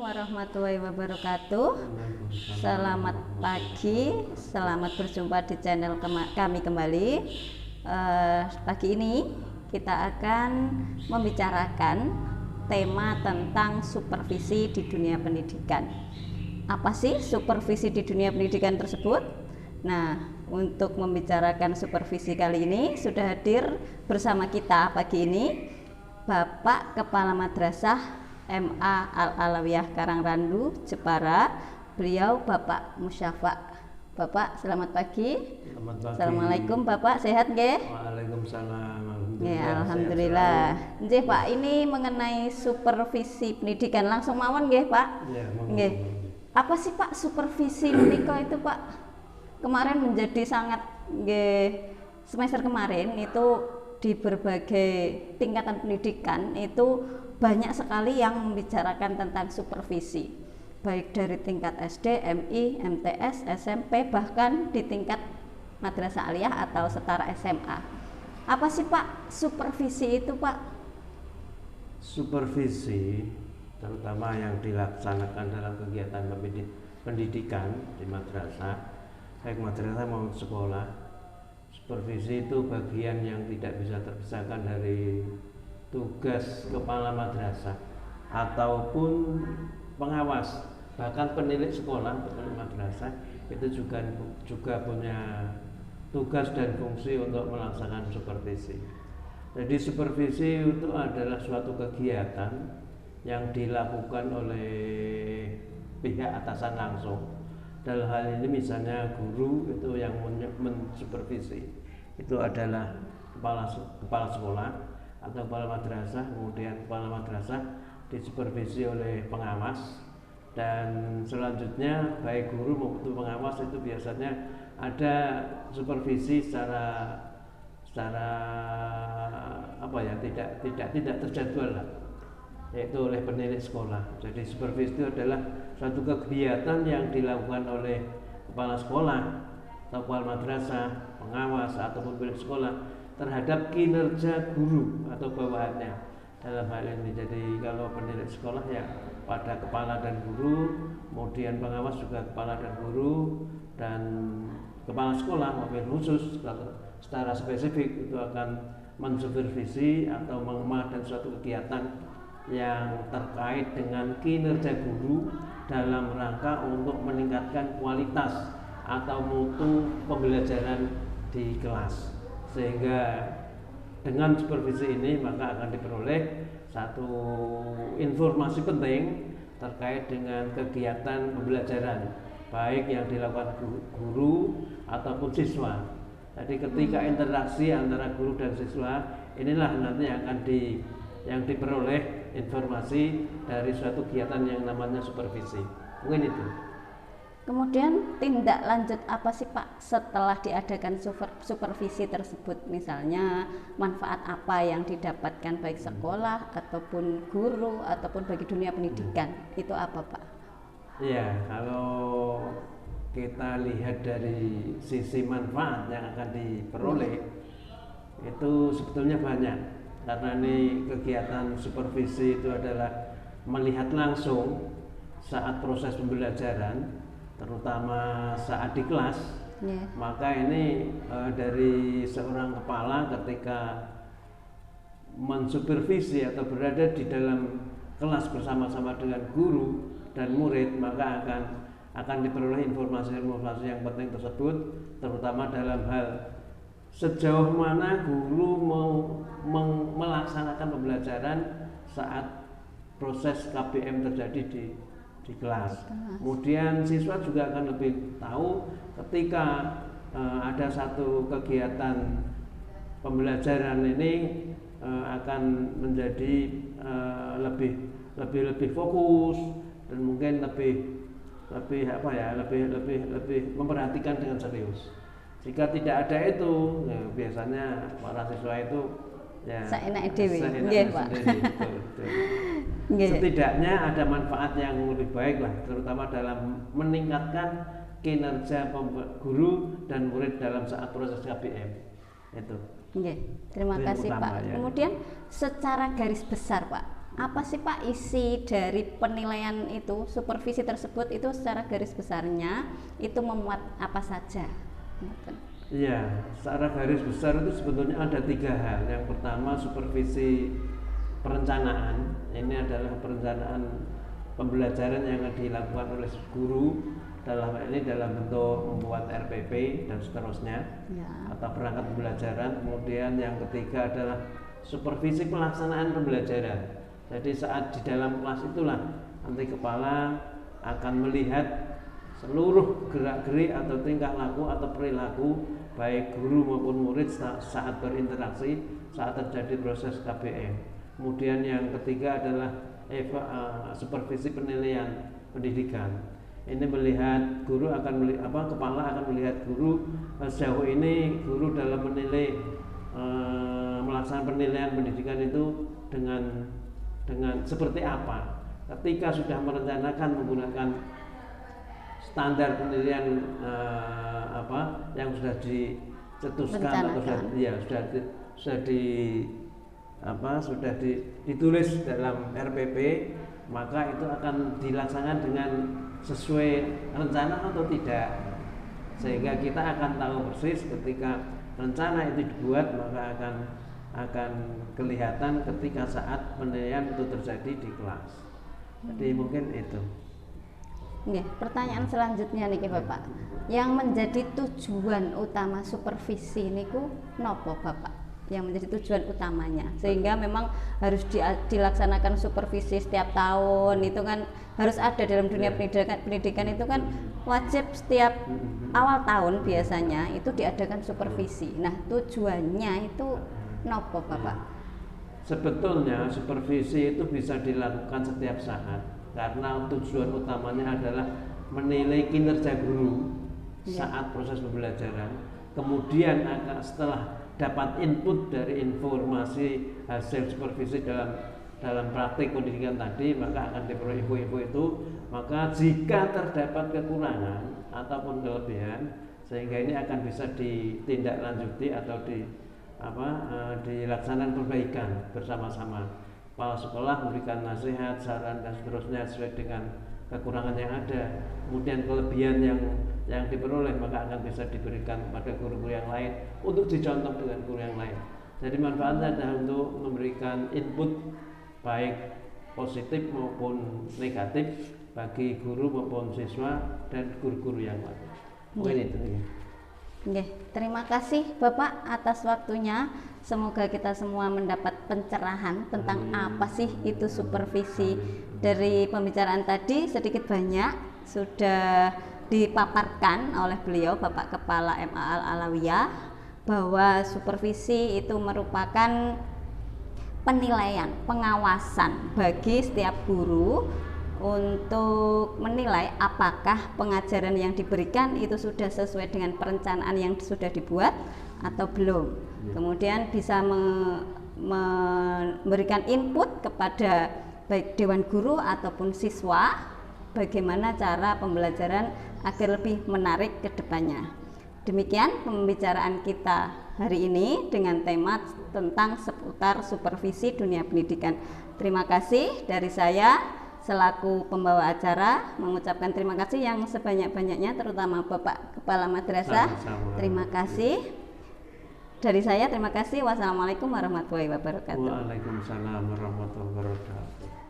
warahmatullahi wabarakatuh. Selamat pagi, selamat berjumpa di channel kami kembali. Pagi ini kita akan membicarakan tema tentang supervisi di dunia pendidikan. Apa sih supervisi di dunia pendidikan tersebut? Nah, untuk membicarakan supervisi kali ini sudah hadir bersama kita pagi ini Bapak Kepala Madrasah MA Al-Alawiyah Karangrandu, Jepara. Beliau Bapak Musyafa. Bapak, selamat pagi. Selamat pagi. Assalamualaikum Bapak, sehat nggih? Waalaikumsalam. Alhamdulillah. Nggih Pak, ini mengenai supervisi pendidikan, langsung mawon nggih Pak? Nggih. Apa sih Pak supervisi menika itu Pak? Kemarin menjadi sangat nggih, semester kemarin itu di berbagai tingkatan pendidikan itu banyak sekali yang membicarakan tentang supervisi, baik dari tingkat SD, MI, MTS, SMP, bahkan di tingkat madrasah aliyah atau setara SMA. Apa sih Pak supervisi itu Pak? Supervisi terutama yang dilaksanakan dalam kegiatan pendidikan di madrasah, baik madrasah maupun sekolah. Supervisi itu bagian yang tidak bisa terpisahkan dari tugas kepala madrasah ataupun pengawas, bahkan penilik sekolah, penilik madrasah itu juga punya tugas dan fungsi untuk melaksanakan supervisi. Jadi supervisi itu adalah suatu kegiatan yang dilakukan oleh pihak atasan langsung. Dalam hal ini misalnya guru itu yang mensupervisi itu adalah kepala sekolah atau kepala madrasah, kemudian kepala madrasah disupervisi oleh pengawas, dan selanjutnya baik guru maupun pengawas itu biasanya ada supervisi secara tidak terjadwal lah, yaitu oleh penilik sekolah. Jadi supervisi itu adalah suatu kegiatan yang dilakukan oleh kepala sekolah atau kepala madrasah, pengawas ataupun penilik sekolah terhadap kinerja guru atau bawahannya dalam hal ini. Jadi kalau penilik sekolah ya pada kepala dan guru, kemudian pengawas juga kepala dan guru, dan kepala sekolah mobil khusus secara spesifik itu akan mensupervisi atau mengamankan suatu kegiatan yang terkait dengan kinerja guru dalam rangka untuk meningkatkan kualitas atau mutu pembelajaran di kelas. Sehingga dengan supervisi ini maka akan diperoleh satu informasi penting terkait dengan kegiatan pembelajaran baik yang dilakukan guru ataupun siswa. Jadi ketika interaksi antara guru dan siswa, inilah nanti yang diperoleh informasi dari suatu kegiatan yang namanya supervisi. Mungkin itu. Kemudian tindak lanjut apa sih Pak setelah diadakan supervisi tersebut? Misalnya manfaat apa yang didapatkan baik sekolah ataupun guru ataupun bagi dunia pendidikan, itu apa Pak? Iya, kalau kita lihat dari sisi manfaat yang akan diperoleh itu sebetulnya banyak, karena ini kegiatan supervisi itu adalah melihat langsung saat proses pembelajaran, terutama saat di kelas. Maka ini dari seorang kepala ketika mensupervisi atau berada di dalam kelas bersama-sama dengan guru dan murid, maka akan diperoleh informasi-informasi yang penting tersebut, terutama dalam hal sejauh mana guru mau melaksanakan pembelajaran saat proses KBM terjadi di kelas. Kemudian siswa juga akan lebih tahu ketika ada satu kegiatan pembelajaran ini akan menjadi lebih fokus dan mungkin lebih memperhatikan dengan serius. Jika tidak ada itu, ya, biasanya para siswa itu ya seenak dewe. Nggih, Pak. Setidaknya ada manfaat yang lebih baik lah, terutama dalam meningkatkan kinerja guru dan murid dalam saat proses KBM. Itu. Terima kasih Pak. Ya. Kemudian secara garis besar Pak, apa sih Pak isi dari penilaian itu, supervisi tersebut itu secara garis besarnya itu memuat apa saja? Iya, secara garis besar itu sebetulnya ada 3 hal. Yang pertama supervisi perencanaan. Ini adalah perencanaan pembelajaran yang dilakukan oleh guru dalam hal ini dalam bentuk membuat RPP dan seterusnya ya, atau perangkat pembelajaran. Kemudian yang ketiga adalah supervisi pelaksanaan pembelajaran. Jadi saat di dalam kelas itulah nanti kepala akan melihat seluruh gerak-gerik atau tingkah laku atau perilaku baik guru maupun murid saat berinteraksi, saat terjadi proses KBM. Kemudian yang ketiga adalah supervisi penilaian pendidikan. Ini melihat guru akan kepala akan melihat guru sejauh ini guru dalam menilai melaksanakan penilaian pendidikan itu dengan seperti apa. Ketika sudah merencanakan menggunakan standar penilaian yang sudah dicetuskan atau sudah ditulis dalam RPP, maka itu akan dilaksanakan dengan sesuai rencana atau tidak, sehingga kita akan tahu persis ketika rencana itu dibuat, maka akan kelihatan ketika saat penilaian itu terjadi di kelas. Jadi mungkin itu. Oke, pertanyaan selanjutnya nih Bapak, yang menjadi tujuan utama supervisi niku nopo Bapak? Yang menjadi tujuan utamanya sehingga memang harus dilaksanakan supervisi setiap tahun, itu kan harus ada dalam dunia pendidikan itu kan wajib setiap awal tahun biasanya itu diadakan supervisi. Nah tujuannya itu nopo Bapak? Sebetulnya supervisi itu bisa dilakukan setiap saat karena tujuan utamanya adalah menilai kinerja guru saat proses pembelajaran. Kemudian setelah dapat input dari informasi hasil supervisi dalam praktik pendidikan tadi, maka akan diperoleh info-info itu. Maka jika terdapat kekurangan ataupun kelebihan, sehingga ini akan bisa ditindaklanjuti atau dilaksanakan perbaikan bersama-sama. Kepala sekolah memberikan nasihat, saran dan seterusnya sesuai dengan kekurangan yang ada. Kemudian kelebihan yang diperoleh maka akan bisa diberikan kepada guru-guru yang lain untuk dicontoh dengan guru yang lain. Jadi manfaatnya adalah untuk memberikan input baik positif maupun negatif bagi guru maupun siswa dan guru-guru yang lain. Mungkin itu. Oke, terima kasih Bapak atas waktunya. Semoga kita semua mendapat pencerahan tentang apa sih itu supervisi. Dari pembicaraan tadi sedikit banyak sudah dipaparkan oleh beliau Bapak Kepala MA Al-Alawiyah bahwa supervisi itu merupakan penilaian, pengawasan bagi setiap guru untuk menilai apakah pengajaran yang diberikan itu sudah sesuai dengan perencanaan yang sudah dibuat atau belum. Kemudian bisa memberikan input kepada baik dewan guru ataupun siswa bagaimana cara pembelajaran agar lebih menarik ke depannya. Demikian pembicaraan kita hari ini dengan tema tentang seputar supervisi dunia pendidikan. Terima kasih dari saya selaku pembawa acara, mengucapkan terima kasih yang sebanyak-banyaknya terutama Bapak Kepala Madrasah. Terima kasih. Dari saya terima kasih. Wassalamualaikum warahmatullahi wabarakatuh. Waalaikumsalam warahmatullahi wabarakatuh.